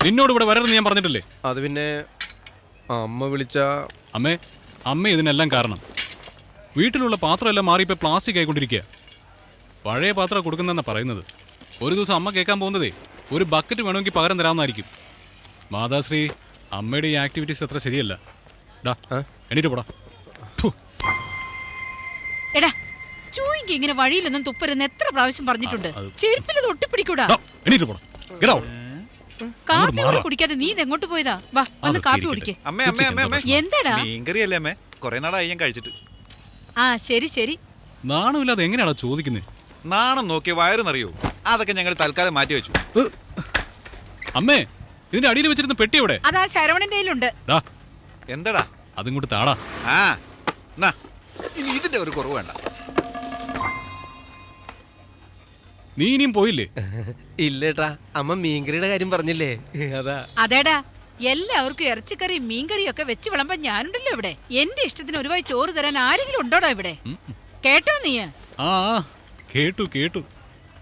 നിന്നോട് ഇവിടെ വരരുതെന്ന് ഞാൻ പറഞ്ഞിട്ടില്ലേ? അത് പിന്നെ അമ്മ വിളിച്ച അമ്മ ഇതിനെല്ലാം കാരണം. വീട്ടിലുള്ള പാത്രമെല്ലാം മാറി ഇപ്പൊ പ്ലാസ്റ്റിക് ആയിക്കൊണ്ടിരിക്കുക. പഴയ പാത്രം കൊടുക്കുന്നതെന്നാ പറയുന്നത്. ഒരു ദിവസം അമ്മ കേൾക്കാൻ പോകുന്നതേ ഒരു ബക്കറ്റ് വേണമെങ്കിൽ പകരം തരാമെന്നായിരിക്കും. മാതാശ്രീ, അമ്മയുടെ ഈ ആക്ടിവിറ്റീസ് അത്ര ശരിയല്ല. എണീറ്റ് പോടാ. എടാ, ചൂയിക്ക് ഇങ്ങനെ വഴിയിലൊന്നും തുപ്പരുന്ന് എത്ര പ്രാവശ്യം പറഞ്ഞിട്ടുണ്ട്. ചെരുപ്പിൽ ഒട്ടിപ്പിടിക്കൂടാ. എണീറ്റ് പോടാ. കാപ്പി കുടിക്കാതെ നീ എങ്ങോട്ട് പോയതാ? വാ, വന്ന് കാപ്പി കുടിക്കേ. എന്താടാ? മീൻകറിയല്ലേ അമ്മേ? കുറെ നാളായി ഞാൻ കഴിച്ചിട്ട്. ആ ശരി ശരി. നാണമില്ലാതെ എങ്ങനെയാണോ ചോദിക്കുന്നത്? നാണം നോക്കിയ വയറുന്നറിയോ? അതൊക്കെ ഞങ്ങൾ തൽക്കാലം മാറ്റി വെച്ചു. അമ്മേ, ഇതിന്റെ അടിയിൽ വെച്ചിരുന്ന പെട്ടി എവിടെ? അതാ ശരവണന്റെ കയ്യിലുണ്ട്. എന്താടാ? അതിങ്ങോട്ട് താടാ. ഇനി ഇതിന്റെ ഒരു കുറവ് വേണ്ട. നീ ഇനിയും പോയില്ലേ? ഇല്ലേട്ടാ, അമ്മ മീൻകറിയുടെ കാര്യം പറഞ്ഞില്ലേ, അതാ. അതേടാ, എല്ലാവർക്കും ഇറച്ചിക്കറിയും മീൻകറിയും ഒക്കെ വെച്ച് വിളമ്പാൻ ഞാനുണ്ടല്ലോ ഇവിടെ. എന്റെ ഇഷ്ടത്തിന് ഒരു വായി ചോറ് തരാൻ ആരെങ്കിലും ഉണ്ടോടാ ഇവിടെ? കേട്ടോ നീ? ആ കേട്ടു.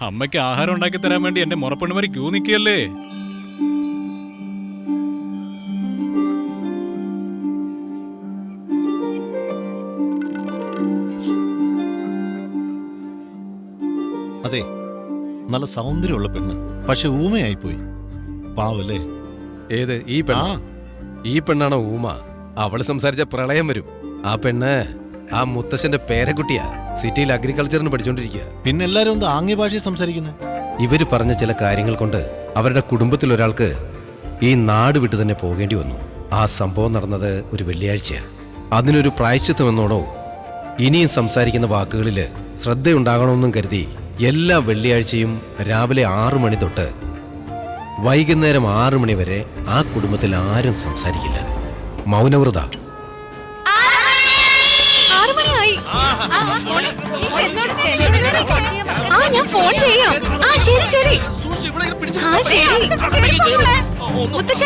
അമ്മയ്ക്ക് ആഹാരം ഉണ്ടാക്കി തരാൻ വേണ്ടി എന്റെ മുറപ്പെണ്ണുമാരി ക്യൂ നിൽക്കുകയല്ലേ. അതെ, നല്ല സൗന്ദര്യമുള്ള പെണ്ണ്, പക്ഷെ ഊമയായിപ്പോയി. പാവല്ലേ? ഏത്? ഈ പെണ്ണാണോ ഊമ? അവള് സംസാരിച്ച പ്രളയം വരും. ആ പെണ്ണ് ആ മുത്തശ്ശന്റെ പേരക്കുട്ടിയാ. സിറ്റിയിൽ അഗ്രികൾച്ചറിന് പഠിച്ചോണ്ടിരിക്കുക. പിന്നെ എല്ലാരും എന്താ ആംഗ്യ ഭാഷ സംസാരിക്കുന്നത്? ഇവര് പറഞ്ഞ ചില കാര്യങ്ങൾ കൊണ്ട് അവരുടെ കുടുംബത്തിൽ ഒരാൾക്ക് ഈ നാട് വിട്ടു തന്നെ പോകേണ്ടി വന്നു. ആ സംഭവം നടന്നത് ഒരു വെള്ളിയാഴ്ചയാ. അതിനൊരു പ്രായശ്ചിത്തം എന്നോണോ ഇനിയും സംസാരിക്കുന്ന വാക്കുകളിൽ ശ്രദ്ധയുണ്ടാകണമെന്നും കരുതി എല്ലാ വെള്ളിയാഴ്ചയും രാവിലെ 6 മണി തൊട്ട് വൈകുന്നേരം 6 മണി വരെ ആ കുടുംബത്തിൽ ആരും സംസാരിക്കില്ല. മൗനവ്രത. ഞാൻ ഫോൺ ചെയ്യാം. ശരി മുത്തശ്ശ,